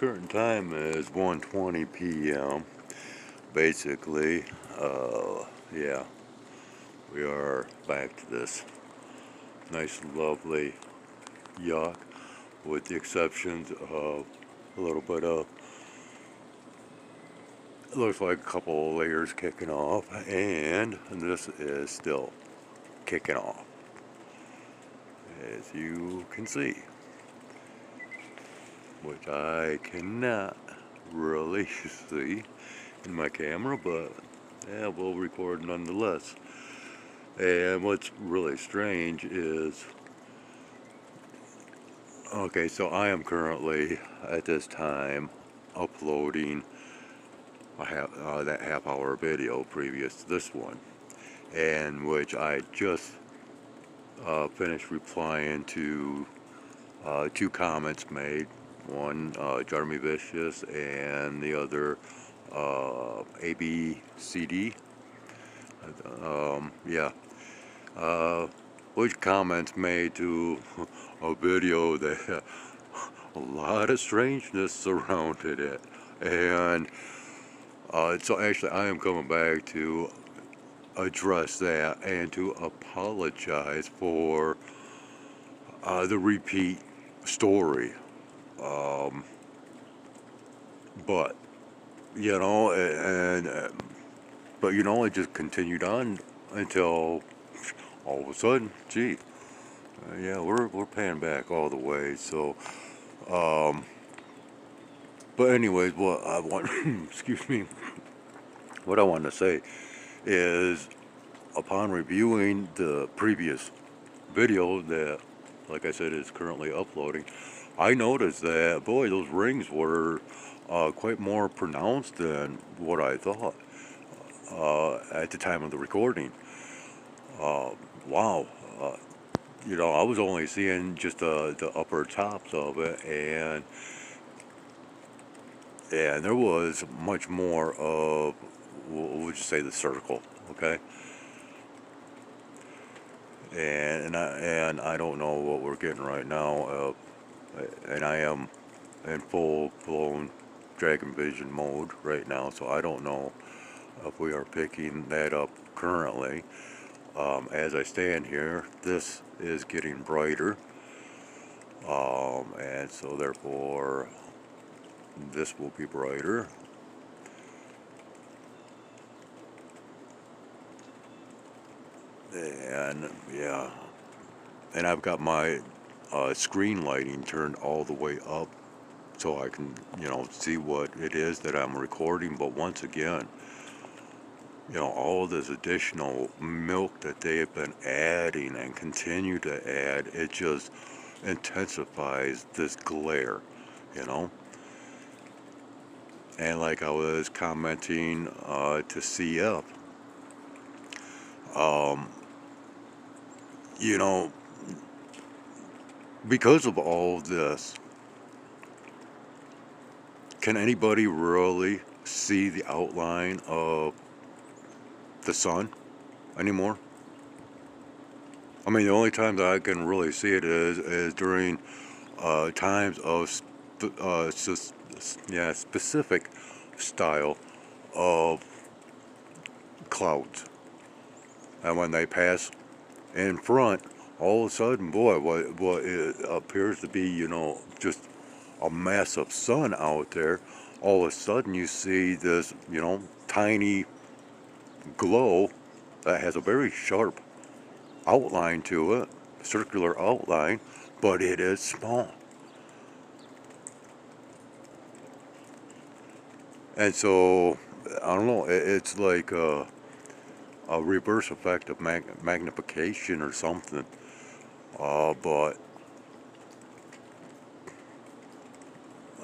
current time is 1:20 p.m. Basically, yeah, we are back to this nice, lovely yacht, with the exceptions of a little bit of, it looks like a couple of layers kicking off, and this is still kicking off, as you can see, which I cannot really see in my camera, but yeah, we'll record nonetheless. And what's really strange is, okay, so I am currently at this time uploading that half-hour video previous to this one, and which I just finished replying to two comments made. One, Jeremy Vicious, and the other, ABCD. Yeah. Which comments made to a video that had a lot of strangeness surrounded it. And so actually I am coming back to address that and to apologize for the repeat story. But, you know, but you know, it just continued on until all of a sudden, gee, yeah, we're paying back all the way. So, but anyways, what I want, excuse me, what I want to say is, upon reviewing the previous video that, like I said, is currently uploading, I noticed that, boy, those rings were quite more pronounced than what I thought at the time of the recording. Wow. You know, I was only seeing just the upper tops of it, and there was much more of, what would you say, the circle, okay? And I don't know what we're getting right now, and I am in full-blown Dragon Vision mode right now, so I don't know if we are picking that up currently. As I stand here, this is getting brighter, and so therefore this will be brighter. And yeah, and I've got my screen lighting turned all the way up so I can, you know, see what it is that I'm recording. But once again, you know, all this additional milk that they have been adding and continue to add, it just intensifies this glare, you know. And like I was commenting to CF, you know, because of all this, can anybody really see the outline of the sun anymore? I mean, the only time that I can really see it is during times of specific style of clouds, and when they pass in front, all of a sudden, boy, what it appears to be, you know, just a massive sun out there, all of a sudden you see this, you know, tiny glow that has a very sharp outline to it, circular outline, but it is small. And so, I don't know, it's like a reverse effect of magnification or something. But,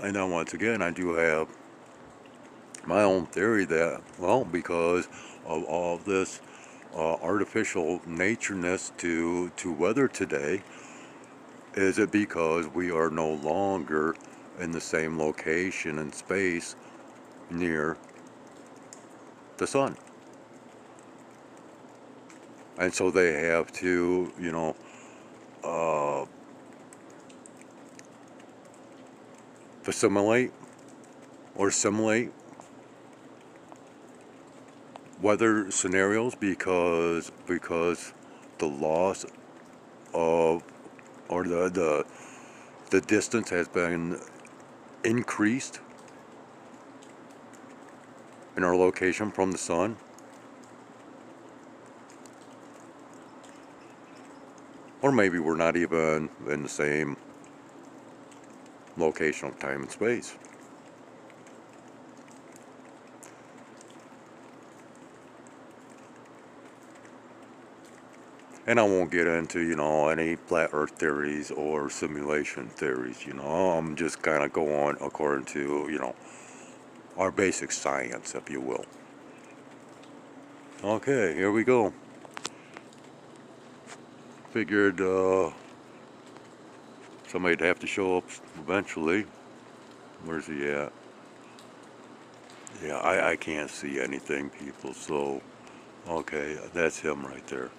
and then once again, I do have my own theory that, well, because of all this artificial natureness to weather today, is it because we are no longer in the same location and space near the sun? And so they have to, you know, assimilate or simulate weather scenarios because the loss of or the distance has been increased in our location from the sun. Or maybe we're not even in the same location of time and space. And I won't get into, any flat earth theories or simulation theories, I'm just kind of going according to, our basic science, if you will. Okay, here we go. Figured somebody'd have to show up eventually. Where's he at? Yeah, I can't see anything, people, so okay, that's him right there.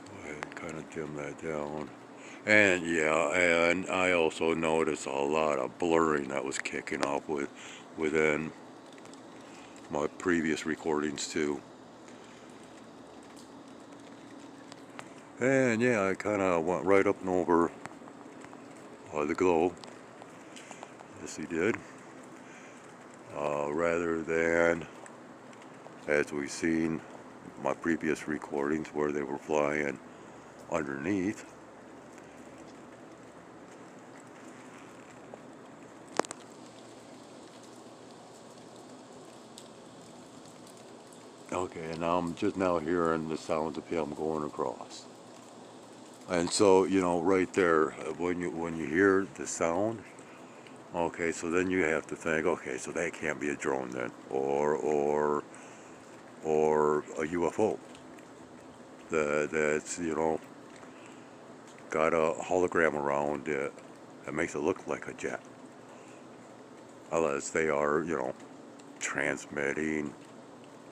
Go ahead and kind of dim that down. And yeah, and I also noticed a lot of blurring that was kicking up within my previous recordings too. And yeah, I kind of went right up and over the globe. Yes, he did. Rather than, as we've seen my previous recordings where they were flying underneath. Okay, and I'm just now hearing the sounds of him going across. And so, right there, when you hear the sound, okay, so then you have to think, okay, so that can't be a drone then, or a UFO that's got a hologram around it that makes it look like a jet, unless they are transmitting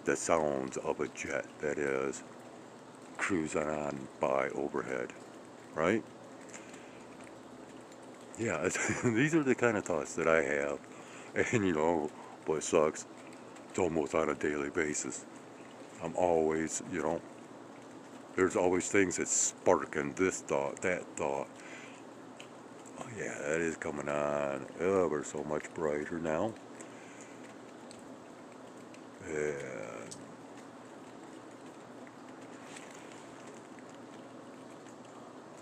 the sounds of a jet that is cruising on by overhead, right? Yeah, these are the kind of thoughts that I have, and what sucks, it's almost on a daily basis. I'm always, there's always things that sparking this thought, that thought. Oh yeah, that is coming on ever so much brighter now.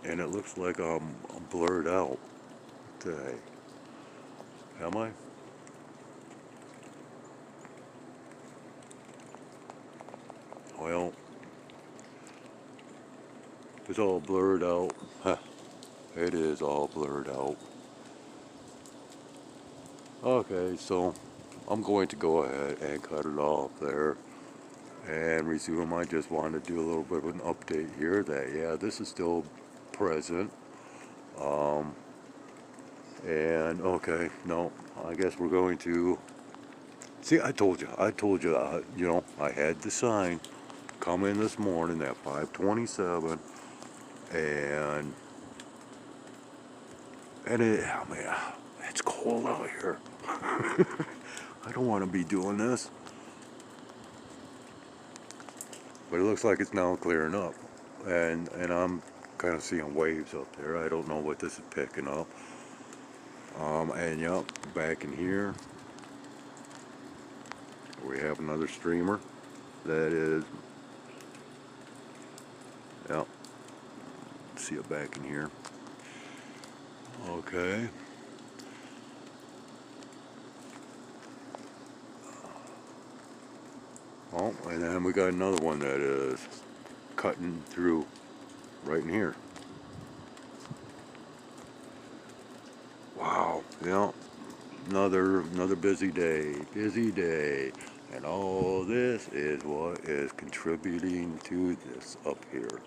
And it looks like I'm blurred out today. Am I? Well, it's all blurred out. Huh. It is all blurred out. Okay, so I'm going to go ahead and cut it off there and resume. I just wanted to do a little bit of an update here that, yeah, this is still present. And okay, no, I guess we're going to see. I told you, I had the sign come in this morning at 5:27, and oh man, it's cold out here. I don't want to be doing this, but it looks like it's now clearing up, and I'm kind of seeing waves up there. I don't know what this is picking up. And yep, back in here, we have another streamer that is, yep, see it back in here. Okay. Oh, and then we got another one that is cutting through right in here. Wow, yeah, another busy day, and all this is what is contributing to this up here.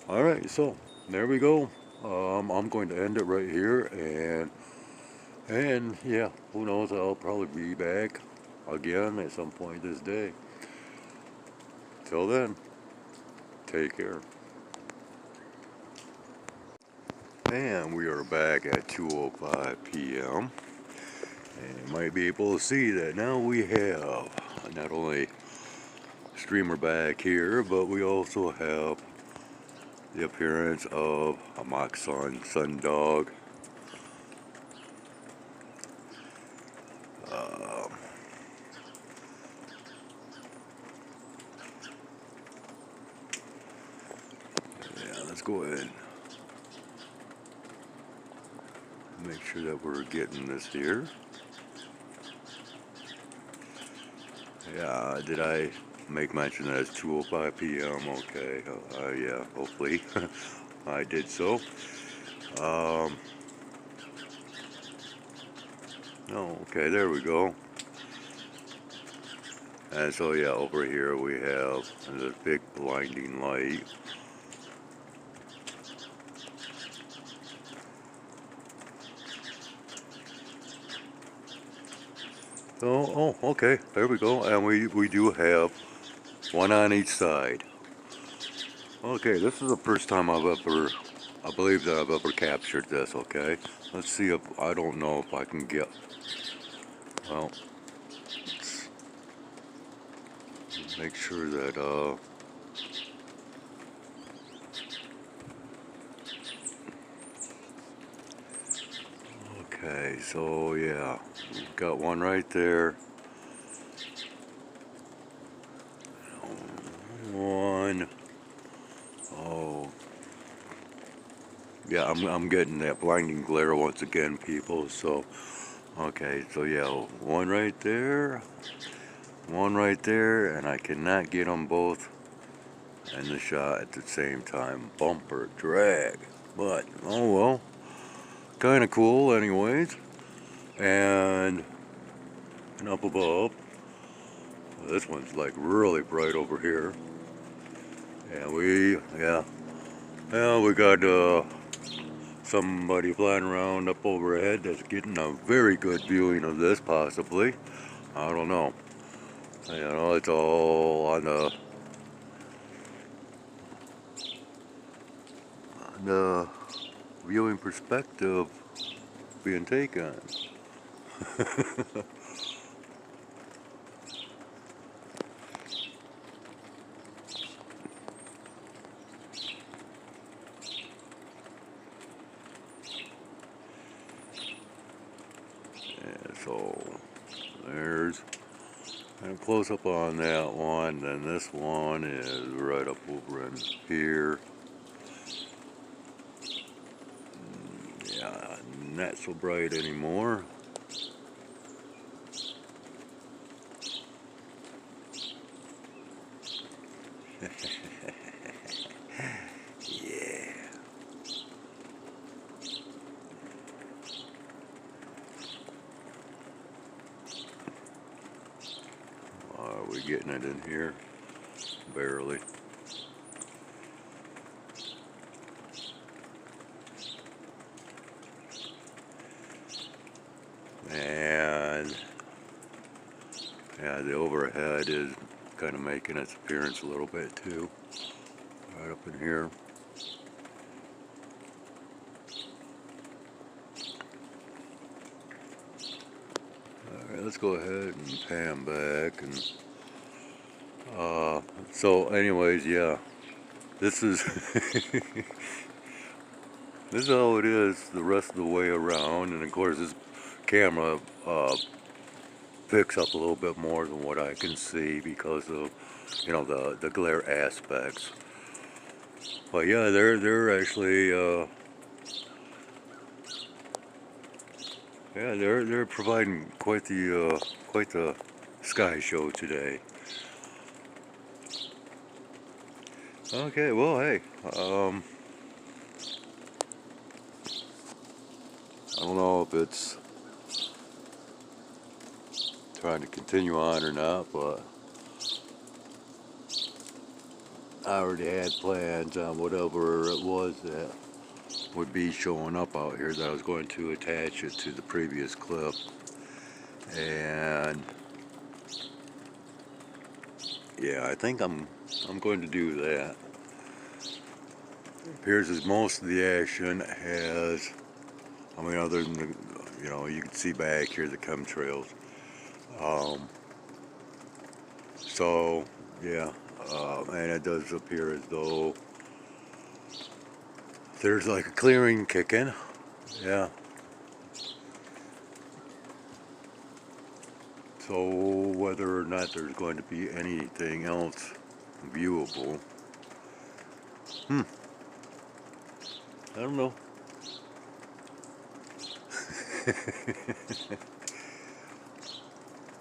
All right, so there we go. I'm going to end it right here, and yeah, who knows? I'll probably be back again at some point this day. Till then, take care. And we are back at 2:05 p.m. And you might be able to see that now we have not only streamer back here, but we also have the appearance of a mock sun dog. Yeah, let's go ahead and make sure that we're getting this here. Yeah, did I make mention that it's 2:05 p.m.? Okay, yeah, hopefully I did so. Oh, okay, there we go. And so yeah, over here we have this big blinding light. Oh, okay, there we go. And we do have one on each side. Okay, this is the first time I believe that I've ever captured this, okay? Let's see if, I don't know if I can get, well, let's make sure that, okay, so yeah, we've got one right there. One. Oh. Yeah, I'm getting that blinding glare once again, people, so, okay, so yeah, one right there, and I cannot get them both in the shot at the same time. Bumper drag, but, oh well, kind of cool anyways. And up above, this one's like really bright over here. And we got somebody flying around up overhead that's getting a very good viewing of this, possibly. I don't know. You know, it's all on the viewing perspective being taken. And so there's a close up on that one, and this one is right up over in here. Yeah, not so bright anymore. Yeah. Are we getting it in here? Barely. And yeah, the overhead is kind of making its appearance a little bit too. Right up in here. Alright, let's go ahead and pan back. And so anyways, yeah, this is this is how it is the rest of the way around. And of course this camera picks up a little bit more than what I can see because of, you know, the glare aspects. But yeah, they're actually yeah, they're providing quite the sky show today. Okay, well, hey, I don't know if it's trying to continue on or not, but I already had plans on whatever it was that would be showing up out here that I was going to attach it to the previous clip. And Yeah, I think I'm going to do that. It appears as most of the action has, I mean, other than the, you can see back here the chemtrails. Um, so yeah, and it does appear as though there's like a clearing kicking. Yeah. So whether or not there's going to be anything else viewable, I don't know.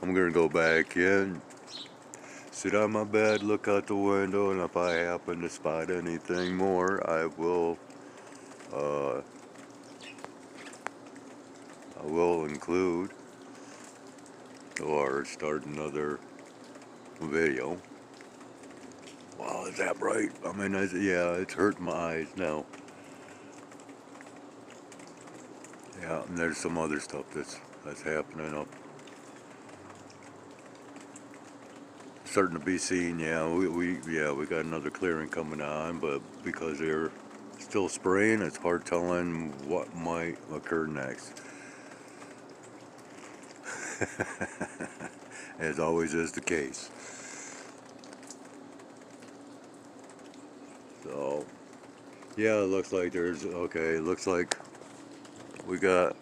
I'm gonna go back in, sit on my bed, look out the window, and if I happen to spot anything more, uh, I will include or start another video. Wow, is that bright? I mean, yeah, it's hurting my eyes now. Yeah, and there's some other stuff that's happening up, starting to be seen. Yeah, we got another clearing coming on, but because they're still spraying, it's hard telling what might occur next. As always is the case. So yeah, it looks like there's okay. It looks like we got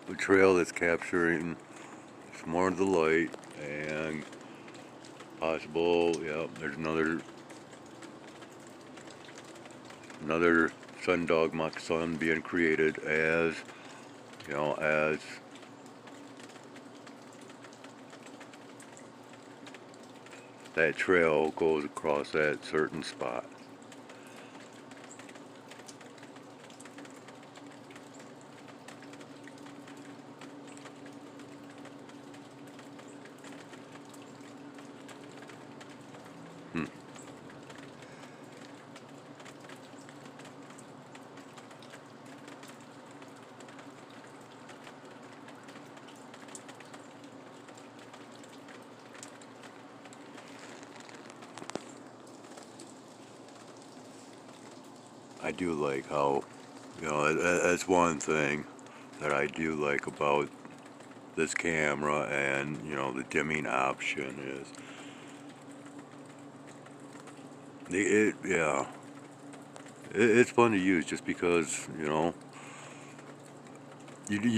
a trail that's capturing some more of the light and possible. Yeah, there's another sundog mock sun being created as as that trail goes across that certain spot. Hmm. I do like how, that's one thing that I do like about this camera, and the dimming option is yeah, it's fun to use just because you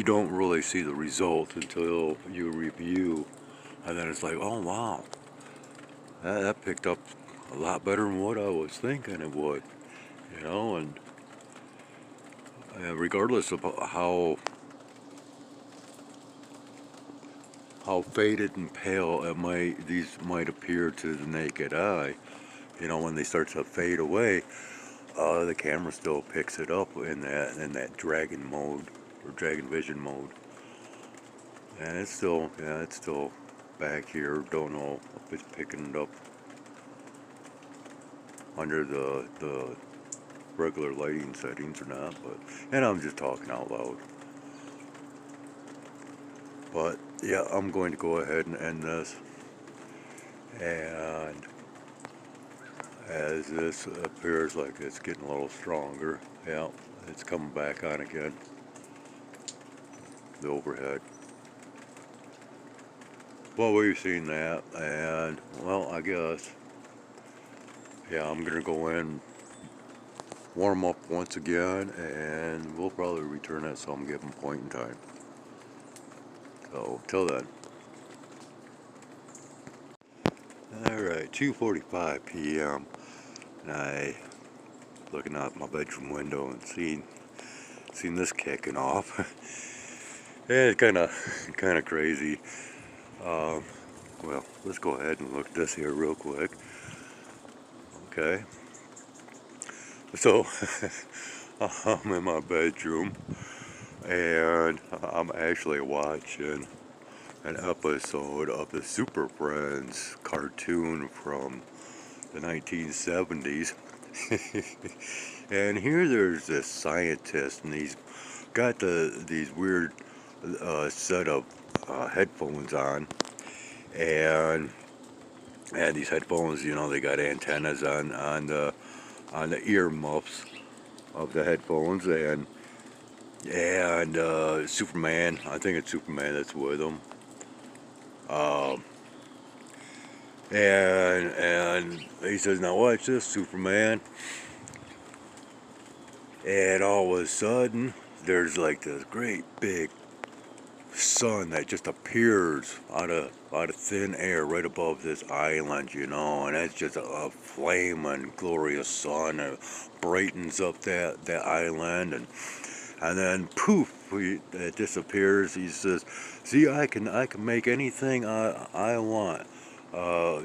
don't really see the result until you review, and then it's like, oh wow, that picked up a lot better than what I was thinking it would, and regardless of how faded and pale these might appear to the naked eye, when they start to fade away, the camera still picks it up in that dragon mode or dragon vision mode, and it's still back here. Don't know if it's picking it up under the regular lighting settings or not, and I'm just talking out loud. But yeah, I'm going to go ahead and end this, and as this appears like it's getting a little stronger, yeah, it's coming back on again, the overhead. Well, we've seen that, and well, I guess, yeah, I'm gonna go in, warm up once again, and we'll probably return at some given point in time. So, till then. Alright, 2:45 p.m. and I looking out my bedroom window and seen this kicking off. Yeah, it's kind of crazy. Um, well, let's go ahead and look at this here real quick. Okay, so I'm in my bedroom and I'm actually watching an episode of the Super Friends cartoon from the 1970s. And here there's this scientist, and he's got these weird set of headphones on, and And these headphones, you know, they got antennas on the ear muffs of the headphones, and Superman, I think it's Superman that's with them. Um, and he says, now watch this, Superman. And all of a sudden, there's like this great big sun that just appears out of thin air right above this island, you know, and it's just a flaming glorious sun that brightens up that island, and then poof, it disappears. He says, "See, I can make anything I want, uh,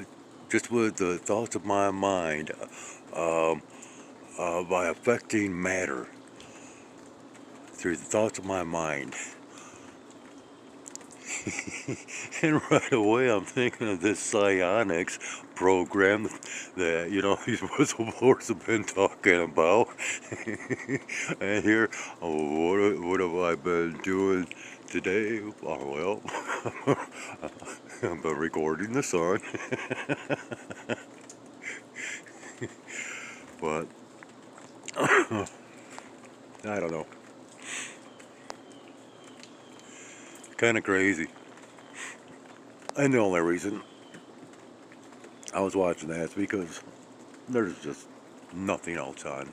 just with the thoughts of my mind, um, by affecting matter through the thoughts of my mind." And right away, I'm thinking of this psionics program that, you know, these whistleblowers have been talking about. And here, oh, what have I been doing today? Oh, well, I've been recording the sun. But, I don't know. Kind of crazy. And the only reason I was watching that is because there's just nothing else on.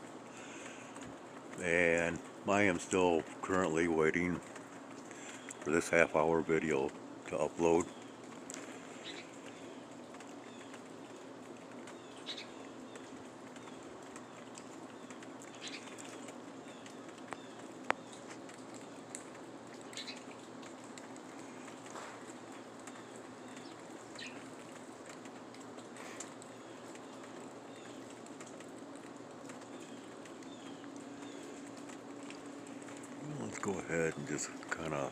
And I am still currently waiting for this half-hour video to upload. Let's go ahead and just kind of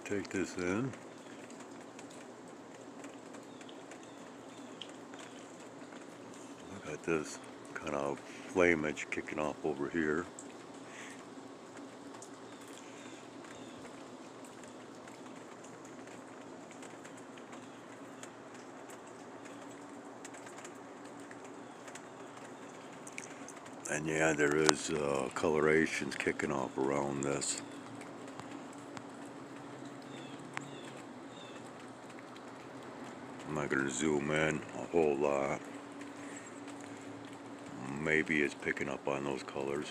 take this in. I got this kind of flamage kicking off over here. And yeah, there is colorations kicking off around this. I'm not going to zoom in a whole lot. Maybe it's picking up on those colors.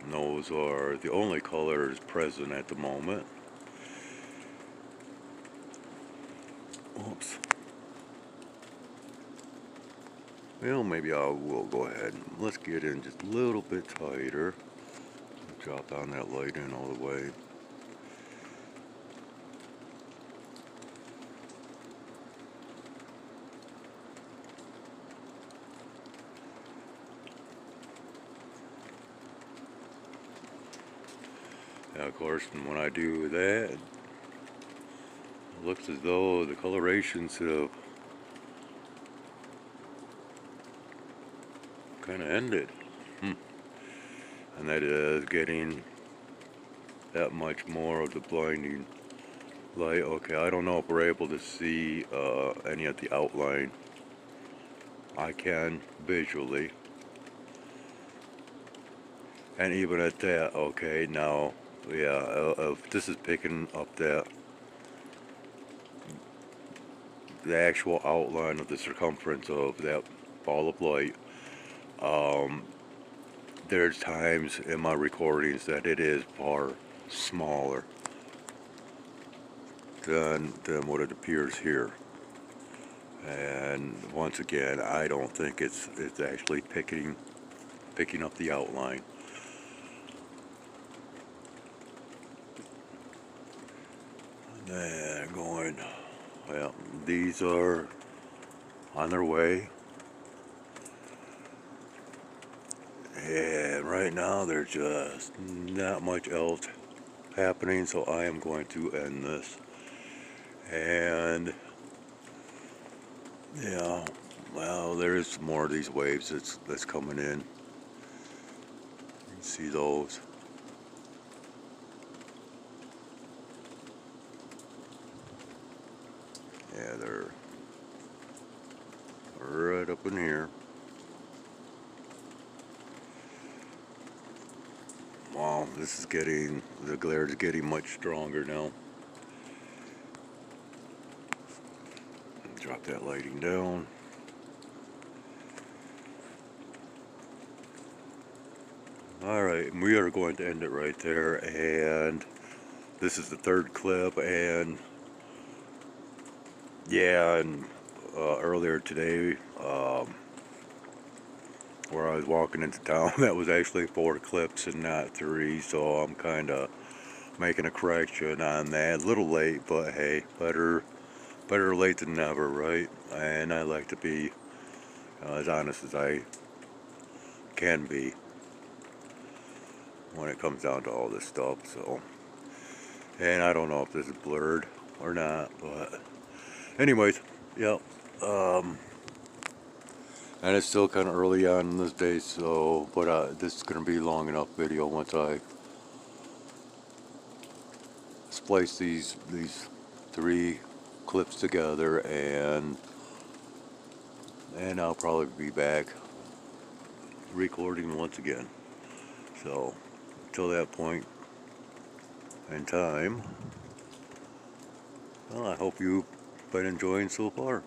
And those are the only colors present at the moment. Oops. Well, maybe I will go ahead and let's get in just a little bit tighter. Drop down that light in all the way. Now, of course, when I do that, it looks as though the colorations have kind of ended. And that is getting that much more of the blinding light. Okay, I don't know if we're able to see any of the outline. I can visually. And even at that, okay, now, yeah, if this is picking up the actual outline of the circumference of that ball of light, there's times in my recordings that it is far smaller than what it appears here. And once again, I don't think it's actually picking up the outline. And going, well, these are on their way. And right now there's just not much else happening, so I am going to end this. And yeah, well, there is some more of these waves that's coming in. See those? Yeah, they're right up in here. Wow, this is getting, the glare is getting much stronger now. Drop that lighting down. Alright, we are going to end it right there, and this is the third clip, and yeah, and earlier today, where I was walking into town, that was actually 4 clips and not 3, so I'm kind of making a correction on that. A little late, but hey, better late than never, right? And I like to be as honest as I can be when it comes down to all this stuff. So, and I don't know if this is blurred or not, but anyways, yep. And it's still kind of early on in this day, so but this is gonna be long enough video once I splice these 3 clips together, and I'll probably be back recording once again. So until that point in time, well, I hope you've been enjoying so far.